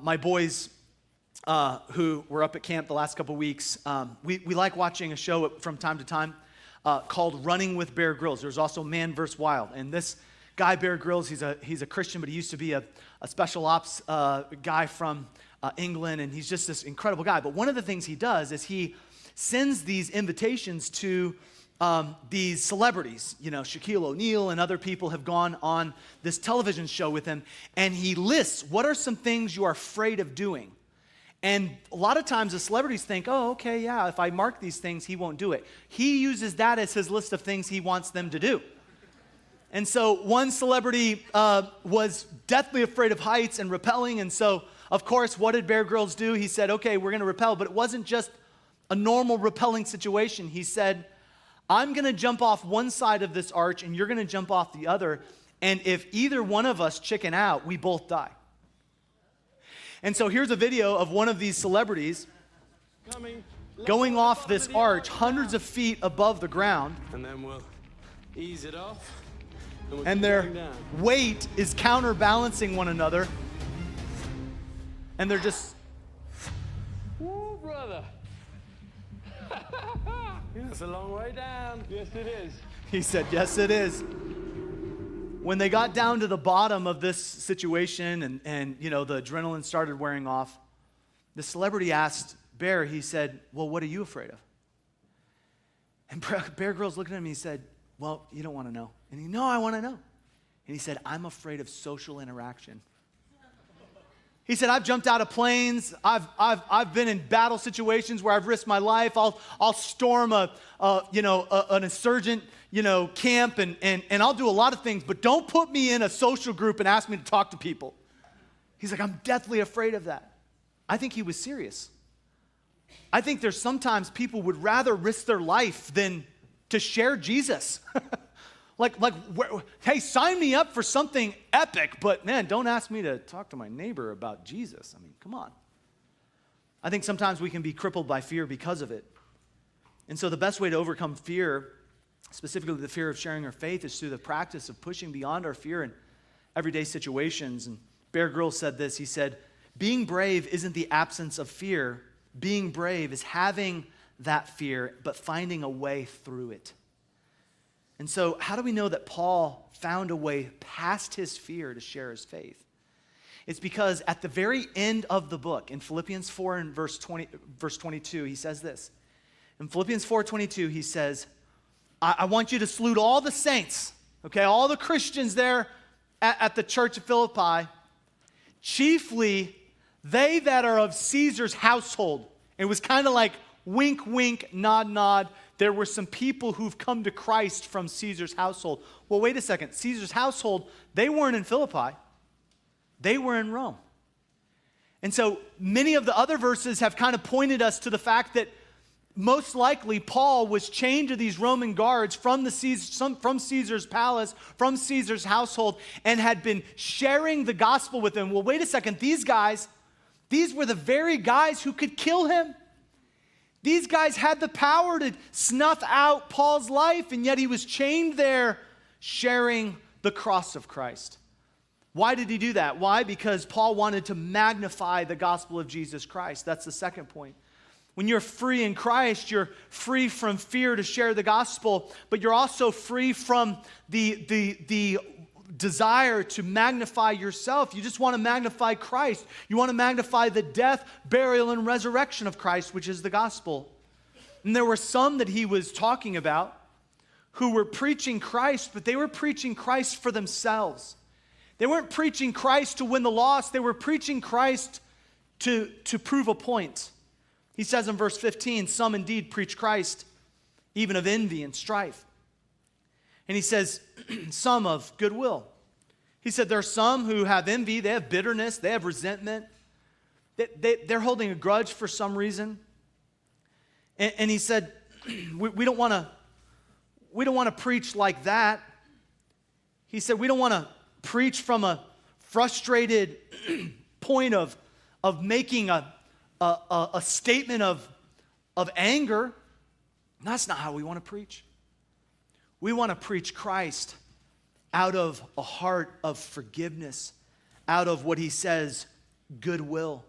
My boys who were up at camp the last couple weeks, we like watching a show from time to time called Running with Bear Grylls. There's also Man vs. Wild. And this guy, Bear Grylls, he's a Christian, but he used to be a special ops guy from England, and he's just this incredible guy. But one of the things he does is he sends these invitations to these celebrities. You know, Shaquille O'Neal and other people have gone on this television show with him, and he lists what are some things you are afraid of doing. And a lot of times the celebrities think, oh, okay, yeah, if I mark these things, he won't do it. He uses that as his list of things he wants them to do. And so one celebrity was deathly afraid of heights and rappelling, and so, of course, what did Bear Grylls do? He said, okay, we're going to rappel, but it wasn't just a normal rappelling situation. He said, I'm going to jump off one side of this arch, and you're going to jump off the other, and if either one of us chicken out, we both die. And so here's a video of one of these celebrities going off this arch hundreds of feet above the ground. And then we'll ease it off. And their weight is counterbalancing one another. And they're just... Woo, brother. It's a long way down. Yes, it is. He said, yes, it is. When they got down to the bottom of this situation and you know, the adrenaline started wearing off, the celebrity asked Bear, he said, well, what are you afraid of? And Bear Grylls looked at him and he said, well, you don't want to know. And he, no, I want to know. And he said, I'm afraid of social interaction. He said, I've jumped out of planes. I've been in battle situations where I've risked my life. I'll storm an insurgent, camp and I'll do a lot of things, but don't put me in a social group and ask me to talk to people. He's like, I'm deathly afraid of that. I think he was serious. I think there's sometimes people would rather risk their life than to share Jesus. Hey, sign me up for something epic, but man, don't ask me to talk to my neighbor about Jesus. I mean, come on. I think sometimes we can be crippled by fear because of it. And so the best way to overcome fear, specifically the fear of sharing our faith, is through the practice of pushing beyond our fear in everyday situations. And Bear Grylls said this, he said, being brave isn't the absence of fear. Being brave is having that fear, but finding a way through it. And so how do we know that Paul found a way past his fear to share his faith? It's because at the very end of the book, in Philippians 4 and verse 22, he says this. In Philippians 4:22, he says, I want you to salute all the saints, okay, all the Christians there at the church of Philippi, chiefly they that are of Caesar's household. It was kind of like wink, wink, nod, nod. There were some people who've come to Christ from Caesar's household. Well, wait a second. Caesar's household, they weren't in Philippi. They were in Rome. And so many of the other verses have kind of pointed us to the fact that most likely Paul was chained to these Roman guards from Caesar's palace, from Caesar's household, and had been sharing the gospel with them. Well, wait a second. These were the very guys who could kill him. These guys had the power to snuff out Paul's life, and yet he was chained there sharing the cross of Christ. Why did he do that? Why? Because Paul wanted to magnify the gospel of Jesus Christ. That's the second point. When you're free in Christ, you're free from fear to share the gospel, but you're also free from the desire to magnify yourself. You just want to magnify Christ. You want to magnify the death, burial, and resurrection of Christ, which is the gospel. And there were some that he was talking about who were preaching Christ, but they were preaching Christ for themselves. They weren't preaching Christ to win the lost. They were preaching Christ to prove a point. He says in verse 15, some indeed preach Christ, even of envy and strife. And he says, some of goodwill. He said there are some who have envy, they have bitterness, they have resentment. They're holding a grudge for some reason. And he said, we don't want to preach like that. He said, we don't want to preach from a frustrated point of making a statement of anger. That's not how we want to preach. We want to preach Christ out of a heart of forgiveness, out of what he says, goodwill.